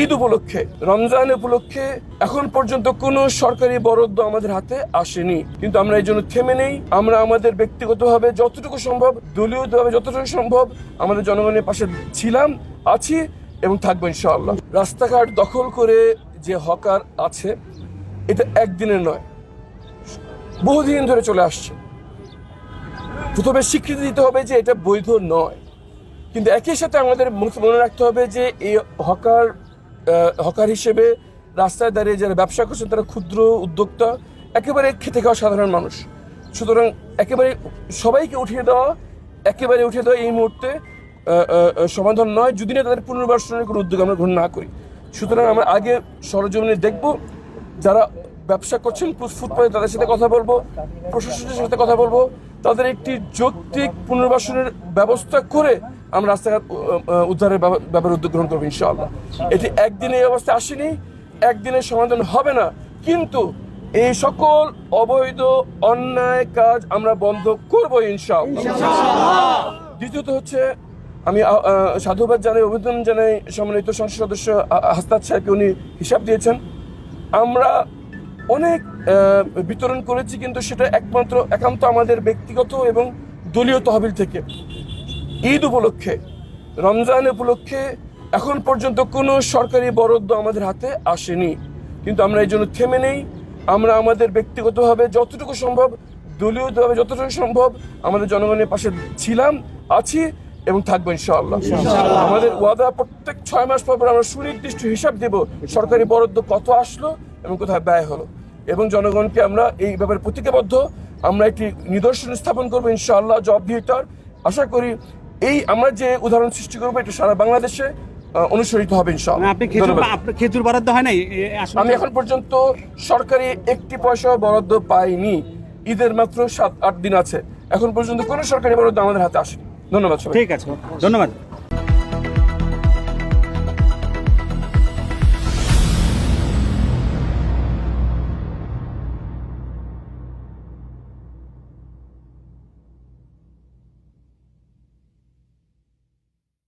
ঈদ উপলক্ষে, রমজান উপলক্ষে এখন পর্যন্ত কোনো সরকারি বরাদ্দ আমাদের হাতে আসেনি, কিন্তু আমরা এই জন্য থেমে নেই। আমরা আমাদের ব্যক্তিগতভাবে যতটুকু সম্ভব, দলীয়ভাবে যতটুকু সম্ভব আমাদের জনগণের পাশে ছিলাম, আছি এবং থাকবো ইনশাআল্লাহ। রাস্তাঘাট দখল করে যে হকার আছে, এটা একদিনের নয়, বহুদিন ধরে চলে আসছে। প্রথমে স্বীকৃতি দিতে হবে যে এটা বৈধ নয়, কিন্তু একই সাথে আমাদের মনে রাখতে হবে যে এই হকার হিসেবে রাস্তায় দাঁড়িয়ে যারা ব্যবসা করছেন তারা ক্ষুদ্র উদ্যোক্তা, একেবারে খেটে খাওয়া সাধারণ মানুষ। সুতরাং একেবারে সবাইকে উঠিয়ে দেওয়া এই মুহূর্তে সমাধান নয়, যদি না তাদের পুনর্বাসনের কোনো উদ্যোগ আমরা গ্রহণ না করি। সুতরাং আমরা আগে সরজমিনে দেখব, যারা ব্যবসা করছেন ফুটপাতে তাদের সাথে কথা বলবো, প্রশাসনের সাথে কথা বলবো, তাদের একটি যৌক্তিক পুনর্বাসনের ব্যবস্থা করে আমরা রাস্তাঘাট উদ্ধারের ব্যাপারে উদ্যোগ গ্রহণ করবো ইনশাআল্লাহ। এটি একদিনে এই অবস্থায় আসেনি, একদিনের সমাধান হবে না, কিন্তু এই সকল অবৈধ অন্যায় কাজ আমরা বন্ধ করবো ইনশাআল্লাহ। দ্বিতীয়ত হচ্ছে, আমি সাধুবাদ জানাই, অভিনন্দন জানাই সম্মানিত সংসদ সদস্য হাসনাত সাহেবকে, উনি হিসাব দিয়েছেন। আমরা অনেক বিতরণ করেছি, কিন্তু সেটা একান্ত আমাদের ব্যক্তিগত এবং দলীয় তহবিল থেকে। ঈদ উপলক্ষে, রমজান উপলক্ষে এখন পর্যন্ত কোনো সরকারি বরাদ্দ আমাদের হাতে আসেনি, কিন্তু আমরা এই জন্য থেমে নেই। আমরা আমাদের ব্যক্তিগতভাবে যতটুকু সম্ভব, দলীয়ভাবে যতটুকু সম্ভব আমাদের জনগণের পাশে ছিলাম, আছি এবং থাকবো ইনশাআল্লাহ। আমাদের ওয়াদা, প্রত্যেক 6 মাস পর আমরা সুনির্দিষ্ট হিসাব দেব সরকারি বরাদ্দ কত আসলো এবং কোথায় ব্যয় হলো, এবং জনগণকে আমরা এই ব্যাপারে প্রতিজ্ঞাবদ্ধ। আমরা একটি নিদর্শন স্থাপন করবো ইনশাআল্লাহ, জবাবদিহিতার। আশা করি এই আমরা যে উদাহরণ সৃষ্টি করবো, এটা সারা বাংলাদেশে অনুসরিত হবে ইনশাআল্লাহ। খেজুর বরাদ্দ হয় নাই? আমি এখন পর্যন্ত সরকারি একটি পয়সা বরাদ্দ পাইনি। ঈদের মাত্র 7-8 দিন আছে, এখন পর্যন্ত কোনো সরকারি বরাদ্দ আমাদের হাতে আসেনি। ধন্যবাদ। ঠিক আছে, ধন্যবাদ।